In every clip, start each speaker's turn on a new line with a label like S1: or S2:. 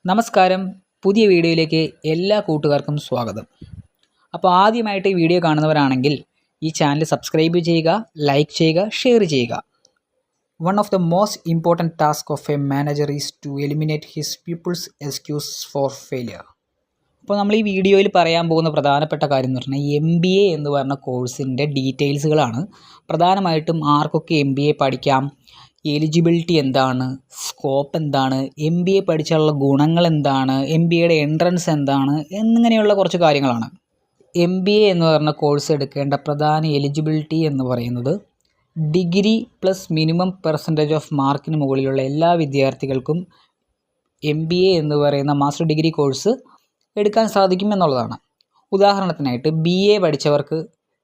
S1: നമസ്കാരം. പുതിയ വീഡിയോയിലേക്ക് എല്ലാ കൂട്ടുകാർക്കും സ്വാഗതം. അപ്പോൾ ആദ്യമായിട്ട് ഈ വീഡിയോ കാണുന്നവരാണെങ്കിൽ ഈ ചാനൽ സബ്സ്ക്രൈബ് ചെയ്യുക, ലൈക്ക് ചെയ്യുക, ഷെയർ ചെയ്യുക. One of the most important task of a manager is to eliminate his peoples excuse for failure. അപ്പോൾ നമ്മൾ ഈ വീഡിയോയിൽ പറയാൻ പോകുന്ന പ്രധാനപ്പെട്ട കാര്യം എന്ന് പറഞ്ഞാൽ MBA എന്ന് പറഞ്ഞ കോഴ്സിൻ്റെ ഡീറ്റെയിൽസുകളാണ്. പ്രധാനമായിട്ടും ആർക്കൊക്കെ MBA പഠിക്കാം, എലിജിബിലിറ്റി എന്താണ്, സ്കോപ്പ് എന്താണ്, MBA പഠിച്ചുള്ള ഗുണങ്ങൾ എന്താണ്, MBAയുടെ എൻട്രൻസ് എന്താണ് എന്നിങ്ങനെയുള്ള കുറച്ച് കാര്യങ്ങളാണ്. MBA എന്ന് പറഞ്ഞ കോഴ്സ് എടുക്കേണ്ട പ്രധാന എലിജിബിലിറ്റി എന്ന് പറയുന്നത് degree plus minimum percentage of മാർക്കിന് മുകളിലുള്ള എല്ലാ വിദ്യാർത്ഥികൾക്കും MBA എന്ന് പറയുന്ന മാസ്റ്റർ ഡിഗ്രി കോഴ്സ് എടുക്കാൻ സാധിക്കും എന്നുള്ളതാണ്. ഉദാഹരണത്തിനായിട്ട് BA പഠിച്ചവർക്ക്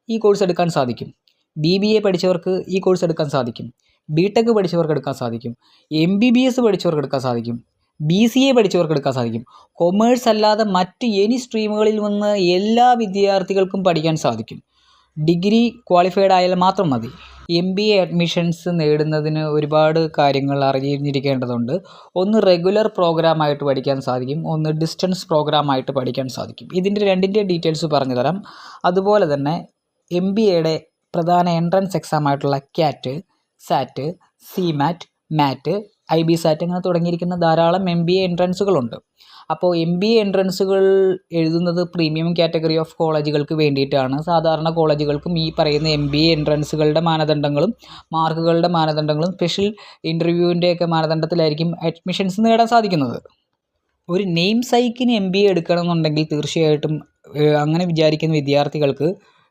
S1: ഈ കോഴ്സ് എടുക്കാൻ സാധിക്കും, BBA പഠിച്ചവർക്ക് ഈ കോഴ്സ് എടുക്കാൻ സാധിക്കും, BTech പഠിച്ചവർക്ക് എടുക്കാൻ സാധിക്കും, MBBS പഠിച്ചവർക്ക് എടുക്കാൻ സാധിക്കും, BCA പഠിച്ചവർക്ക് എടുക്കാൻ സാധിക്കും. കൊമേഴ്സ് അല്ലാതെ മറ്റ് എനി സ്ട്രീമുകളിൽ നിന്ന് എല്ലാ വിദ്യാർത്ഥികൾക്കും പഠിക്കാൻ സാധിക്കും. ഡിഗ്രി ക്വാളിഫൈഡ് ആയാൽ മാത്രം മതി. MBA അഡ്മിഷൻസ് നേടുന്നതിന് ഒരുപാട് കാര്യങ്ങൾ അറിഞ്ഞിരിക്കേണ്ടതുണ്ട്. ഒന്ന് റെഗുലർ പ്രോഗ്രാമായിട്ട് പഠിക്കാൻ സാധിക്കും, ഒന്ന് ഡിസ്റ്റൻസ് പ്രോഗ്രാമായിട്ട് പഠിക്കാൻ സാധിക്കും. ഇതിൻ്റെ രണ്ടിൻ്റെ ഡീറ്റെയിൽസ് പറഞ്ഞു തരാം. അതുപോലെ തന്നെ MBAയുടെ പ്രധാന എൻട്രൻസ് എക്സാം ആയിട്ടുള്ള CAT, SAT, CMAT, MAT, IBSAT അങ്ങനെ തുടങ്ങിയിരിക്കുന്ന ധാരാളം MBA എൻട്രൻസുകളുണ്ട്. അപ്പോൾ MBA എൻട്രൻസുകൾ എഴുതുന്നത് പ്രീമിയം കാറ്റഗറി ഓഫ് കോളേജുകൾക്ക് വേണ്ടിയിട്ടാണ്. സാധാരണ കോളേജുകൾക്കും ഈ പറയുന്ന MBA എൻട്രൻസുകളുടെ മാനദണ്ഡങ്ങളും മാർക്കുകളുടെ മാനദണ്ഡങ്ങളും സ്പെഷ്യൽ ഇൻ്റർവ്യൂവിൻ്റെയൊക്കെ മാനദണ്ഡത്തിലായിരിക്കും അഡ്മിഷൻസ് നേടാൻ സാധിക്കുന്നത്. ഒരു നെയിം സൈക്കിന് MBA എടുക്കണമെന്നുണ്ടെങ്കിൽ തീർച്ചയായിട്ടും അങ്ങനെ വിചാരിക്കുന്ന വിദ്യാർത്ഥികൾക്ക്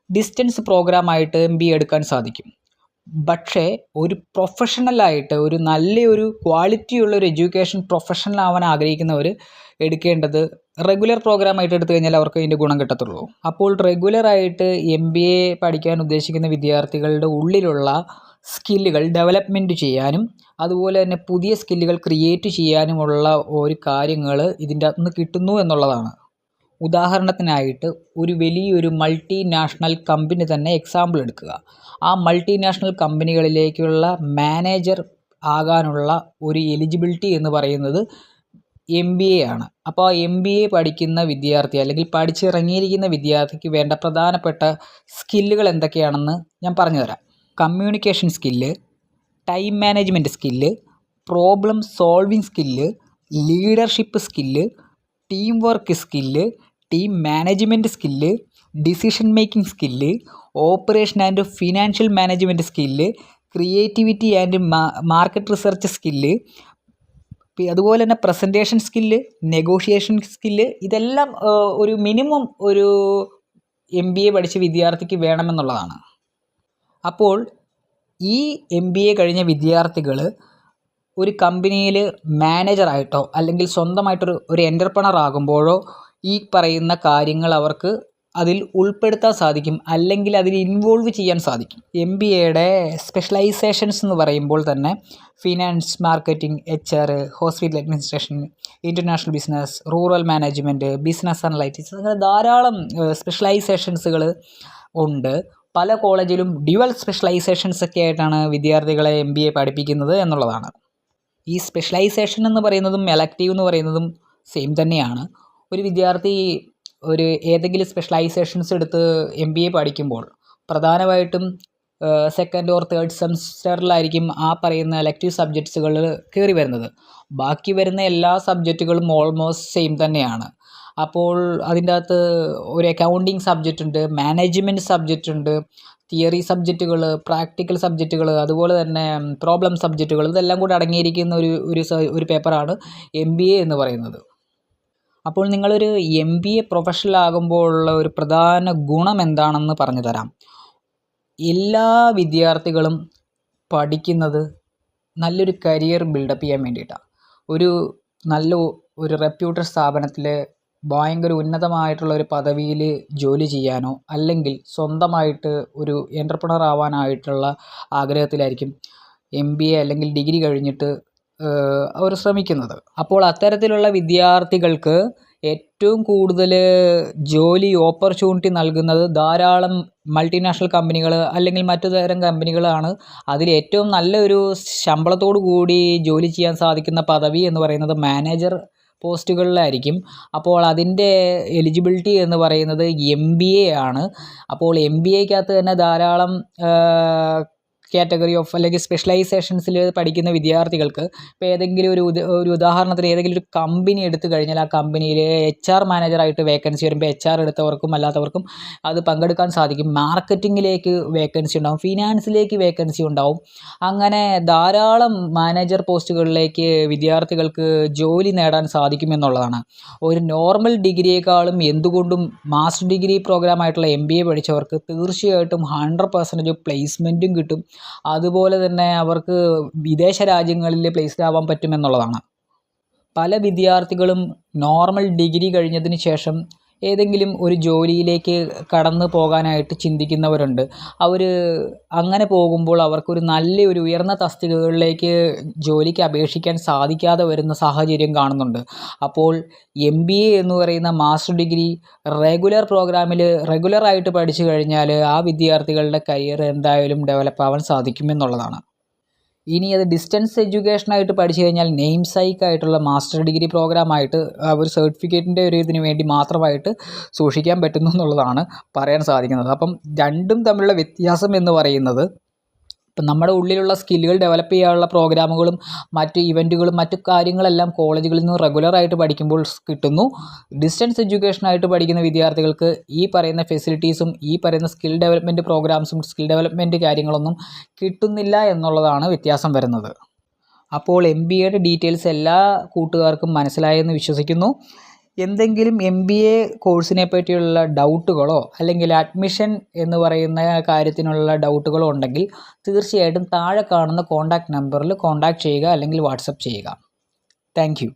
S1: ഡിസ്റ്റൻസ് പ്രോഗ്രാമായിട്ട് MBA എടുക്കാൻ സാധിക്കും. പക്ഷേ ഒരു പ്രൊഫഷണലായിട്ട് ഒരു നല്ലൊരു ക്വാളിറ്റിയുള്ളൊരു എഡ്യൂക്കേഷൻ പ്രൊഫഷണൽ ആവാൻ ആഗ്രഹിക്കുന്നവർ എടുക്കേണ്ടത് റെഗുലർ പ്രോഗ്രാമായിട്ട് എടുത്തു കഴിഞ്ഞാൽ അവർക്ക് അതിൻ്റെ ഗുണം കിട്ടത്തുള്ളൂ. അപ്പോൾ റെഗുലറായിട്ട് MBA പഠിക്കാൻ ഉദ്ദേശിക്കുന്ന വിദ്യാർത്ഥികളുടെ ഉള്ളിലുള്ള സ്കില്ലുകൾ ഡെവലപ്മെൻറ്റ് ചെയ്യാനും അതുപോലെ തന്നെ പുതിയ സ്കില്ലുകൾ ക്രിയേറ്റ് ചെയ്യാനുമുള്ള ഒരു കാര്യങ്ങൾ ഇതിൻ്റെ അകത്തുനിന്ന് കിട്ടുന്നു എന്നുള്ളതാണ്. ഉദാഹരണത്തിനായിട്ട് ഒരു വലിയൊരു മൾട്ടിനാഷണൽ കമ്പനി തന്നെ എക്സാമ്പിൾ എടുക്കുക. ആ മൾട്ടിനാഷണൽ കമ്പനികളിലേക്കുള്ള മാനേജർ ആകാനുള്ള ഒരു എലിജിബിലിറ്റി എന്ന് പറയുന്നത് MBA ആണ്. അപ്പോൾ ആ MBA പഠിക്കുന്ന വിദ്യാർത്ഥി അല്ലെങ്കിൽ പഠിച്ചിറങ്ങിയിരിക്കുന്ന വിദ്യാർത്ഥിക്ക് വേണ്ട പ്രധാനപ്പെട്ട സ്കില്ലുകൾ എന്തൊക്കെയാണെന്ന് ഞാൻ പറഞ്ഞുതരാം. Communication skill, time management skill, problem solving skill, leadership skill, team work skill, team management skill, decision making skill, operation and financial management skill, creativity and market research skill, അതുപോലെ തന്നെ പ്രസൻറ്റേഷൻ സ്കില്ല്, നെഗോഷിയേഷൻ സ്കില്ല്, ഇതെല്ലാം ഒരു minimum ഒരു MBA പഠിച്ച വിദ്യാർത്ഥിക്ക് വേണമെന്നുള്ളതാണ്. അപ്പോൾ ഈ MBA കഴിഞ്ഞ വിദ്യാർത്ഥികൾ ഒരു കമ്പനിയിൽ മാനേജറായിട്ടോ അല്ലെങ്കിൽ സ്വന്തമായിട്ടൊരു എൻ്റർപ്രണർ ആകുമ്പോഴോ ഈ പറയുന്ന കാര്യങ്ങൾ അവർക്ക് അതിൽ ഉൾപ്പെടുത്താൻ സാധിക്കും, അല്ലെങ്കിൽ അതിൽ ഇൻവോൾവ് ചെയ്യാൻ സാധിക്കും. MBAയുടെ സ്പെഷ്യലൈസേഷൻസ് എന്ന് പറയുമ്പോൾ തന്നെ finance, marketing, HR, hospital administration, international business, rural management, business analytics, അങ്ങനെ ധാരാളം സ്പെഷ്യലൈസേഷൻസുകൾ ഉണ്ട്. പല കോളേജിലും ഡ്യുവൽ സ്പെഷ്യലൈസേഷൻസ് ഒക്കെ ആയിട്ടാണ് വിദ്യാർത്ഥികളെ MBA പഠിപ്പിക്കുന്നത് എന്നുള്ളതാണ്. ഈ സ്പെഷ്യലൈസേഷൻ എന്ന് പറയുന്നതും എലക്റ്റീവ് എന്ന് പറയുന്നതും സെയിം തന്നെയാണ്. ഒരു വിദ്യാർത്ഥി ഒരു ഏതെങ്കിലും സ്പെഷ്യലൈസേഷൻസ് എടുത്ത് MBA പഠിക്കുമ്പോൾ പ്രധാനമായിട്ടും സെക്കൻഡ് ഓർ തേർഡ് സെമസ്റ്ററിലായിരിക്കും ആ പറയുന്ന എലക്റ്റീവ് സബ്ജക്ട്സുകൾ കയറി വരുന്നത്. ബാക്കി വരുന്ന എല്ലാ സബ്ജക്റ്റുകളും ഓൾമോസ്റ്റ് സെയിം തന്നെയാണ്. അപ്പോൾ അതിൻ്റെ അകത്ത് ഒരു അക്കൗണ്ടിങ് സബ്ജക്റ്റ് ഉണ്ട്, മാനേജ്മെൻറ്റ് സബ്ജക്റ്റ് ഉണ്ട്, തിയറി സബ്ജക്റ്റുകൾ, പ്രാക്ടിക്കൽ സബ്ജക്റ്റുകൾ, അതുപോലെ തന്നെ പ്രോബ്ലം സബ്ജക്റ്റുകൾ, ഇതെല്ലാം കൂടി അടങ്ങിയിരിക്കുന്ന ഒരു പേപ്പറാണ് MBA എന്ന് പറയുന്നത്. അപ്പോൾ നിങ്ങളൊരു MBA പ്രൊഫഷണൽ ആകുമ്പോഴുള്ള ഒരു പ്രധാന ഗുണം എന്താണെന്ന് പറഞ്ഞു തരാം. എല്ലാ വിദ്യാർത്ഥികളും പഠിക്കുന്നത് നല്ലൊരു കരിയർ ബിൽഡപ്പ് ചെയ്യാൻ വേണ്ടിയിട്ടാണ്. ഒരു റെപ്യൂട്ടഡ് സ്ഥാപനത്തിൽ ഭയങ്കര ഉന്നതമായിട്ടുള്ള ഒരു പദവിയിൽ ജോലി ചെയ്യാനോ അല്ലെങ്കിൽ സ്വന്തമായിട്ട് ഒരു എൻ്റർപ്രണർ ആവാനായിട്ടുള്ള ആഗ്രഹത്തിലായിരിക്കും MBA അല്ലെങ്കിൽ ഡിഗ്രി കഴിഞ്ഞിട്ട് അവർ ശ്രമിക്കുന്നത്. അപ്പോൾ അത്തരത്തിലുള്ള വിദ്യാർത്ഥികൾക്ക് ഏറ്റവും കൂടുതൽ ജോലി ഓപ്പർച്യൂണിറ്റി നൽകുന്നത് ധാരാളം മൾട്ടിനാഷണൽ കമ്പനികൾ അല്ലെങ്കിൽ മറ്റു തരം കമ്പനികളാണ്. അതിൽ ഏറ്റവും നല്ലൊരു ശമ്പളത്തോടു കൂടി ജോലി ചെയ്യാൻ സാധിക്കുന്ന പദവി എന്ന് പറയുന്നത് മാനേജർ പോസ്റ്റുകളിലായിരിക്കും. അപ്പോൾ അതിൻ്റെ എലിജിബിലിറ്റി എന്ന് പറയുന്നത് MBA ആണ്. അപ്പോൾ MBAക്കകത്ത് തന്നെ ധാരാളം കാറ്റഗറി ഓഫ് അല്ലെങ്കിൽ സ്പെഷ്യലൈസേഷൻസിൽ പഠിക്കുന്ന വിദ്യാർത്ഥികൾക്ക് ഇപ്പോൾ ഏതെങ്കിലും ഒരു ഉദാഹരണത്തിന് ഏതെങ്കിലും ഒരു കമ്പനി എടുത്തു കഴിഞ്ഞാൽ ആ കമ്പനിയിൽ HR മാനേജറായിട്ട് വേക്കൻസി വരുമ്പോൾ HR എടുത്തവർക്കും അല്ലാത്തവർക്കും അത് പങ്കെടുക്കാൻ സാധിക്കും. മാർക്കറ്റിങ്ങിലേക്ക് വേക്കൻസി ഉണ്ടാവും, ഫിനാൻസിലേക്ക് വേക്കൻസി ഉണ്ടാവും. അങ്ങനെ ധാരാളം മാനേജർ പോസ്റ്റുകളിലേക്ക് വിദ്യാർത്ഥികൾക്ക് ജോലി നേടാൻ സാധിക്കുമെന്നുള്ളതാണ്. ഒരു നോർമൽ ഡിഗ്രിയേക്കാളും എന്തുകൊണ്ടും മാസ്റ്റർ ഡിഗ്രി പ്രോഗ്രാമായിട്ടുള്ള MBA പഠിച്ചവർക്ക് തീർച്ചയായിട്ടും 100% പ്ലേസ്മെൻറ്റും കിട്ടും. അതുപോലെ തന്നെ അവർക്ക് വിദേശ രാജ്യങ്ങളിൽ പ്ലേസ്ഡ് ആവാൻ പറ്റുമെന്നുള്ളതാണ്. പല വിദ്യാർത്ഥികളും നോർമൽ ഡിഗ്രി കഴിഞ്ഞതിന് ശേഷം ഏതെങ്കിലും ഒരു ജോലിയിലേക്ക് കടന്നു പോകാനായിട്ട് ചിന്തിക്കുന്നവരുണ്ട്. അവർ അങ്ങനെ പോകുമ്പോൾ അവർക്കൊരു നല്ലൊരു ഉയർന്ന തസ്തികകളിലേക്ക് ജോലിക്ക് അപേക്ഷിക്കാൻ സാധിക്കാതെ വരുന്ന സാഹചര്യം കാണുന്നുണ്ട്. അപ്പോൾ MBA എന്ന് പറയുന്ന മാസ്റ്റർ ഡിഗ്രി റെഗുലർ പ്രോഗ്രാമിൽ റെഗുലറായിട്ട് പഠിച്ചു കഴിഞ്ഞാൽ ആ വിദ്യാർത്ഥികളുടെ കരിയർ എന്തായാലും ഡെവലപ്പ് ആവാൻ സാധിക്കുമെന്നുള്ളതാണ്. ഇനി അത് ഡിസ്റ്റൻസ് എഡ്യൂക്കേഷനായിട്ട് പഠിച്ചു കഴിഞ്ഞാൽ നെയിം സൈക്ക് ആയിട്ടുള്ള മാസ്റ്റർ ഡിഗ്രി പ്രോഗ്രാമായിട്ട് ഒരു സർട്ടിഫിക്കറ്റിൻ്റെ ഒരു ഇതിന് വേണ്ടി മാത്രമായിട്ട് സൂക്ഷിക്കാൻ പറ്റുന്നു എന്നുള്ളതാണ് പറയാൻ സാധിക്കുന്നത്. അപ്പം രണ്ടും തമ്മിലുള്ള വ്യത്യാസം എന്ന് പറയുന്നത് ഇപ്പം നമ്മുടെ ഉള്ളിലുള്ള സ്കില്ലുകൾ ഡെവലപ്പ് ചെയ്യാനുള്ള പ്രോഗ്രാമുകളും മറ്റ് ഇവൻറ്റുകളും മറ്റു കാര്യങ്ങളെല്ലാം കോളേജുകളിൽ നിന്ന് റെഗുലറായിട്ട് പഠിക്കുമ്പോൾ കിട്ടുന്നു. ഡിസ്റ്റൻസ് എഡ്യൂക്കേഷനായിട്ട് പഠിക്കുന്ന വിദ്യാർത്ഥികൾക്ക് ഈ പറയുന്ന ഫെസിലിറ്റീസും ഈ പറയുന്ന സ്കിൽ ഡെവലപ്മെൻറ്റ് പ്രോഗ്രാംസും സ്കിൽ ഡെവലപ്മെൻറ്റ് കാര്യങ്ങളൊന്നും കിട്ടുന്നില്ല എന്നുള്ളതാണ് വ്യത്യാസം വരുന്നത്. അപ്പോൾ MBAയുടെ ഡീറ്റെയിൽസ് എല്ലാ കൂട്ടുകാർക്കും മനസ്സിലായെന്ന് വിശ്വസിക്കുന്നു. എന്തെങ്കിലും MBA കോഴ്സിനെ പറ്റിയുള്ള ഡൗട്ടുകളോ അല്ലെങ്കിൽ അഡ്മിഷൻ എന്ന് പറയുന്ന കാര്യത്തിനുള്ള ഡൗട്ടുകളോ ഉണ്ടെങ്കിൽ തീർച്ചയായിട്ടും താഴെ കാണുന്ന കോൺടാക്റ്റ് നമ്പറിൽ കോൺടാക്റ്റ് ചെയ്യുക അല്ലെങ്കിൽ വാട്സപ്പ് ചെയ്യുക. Thank you.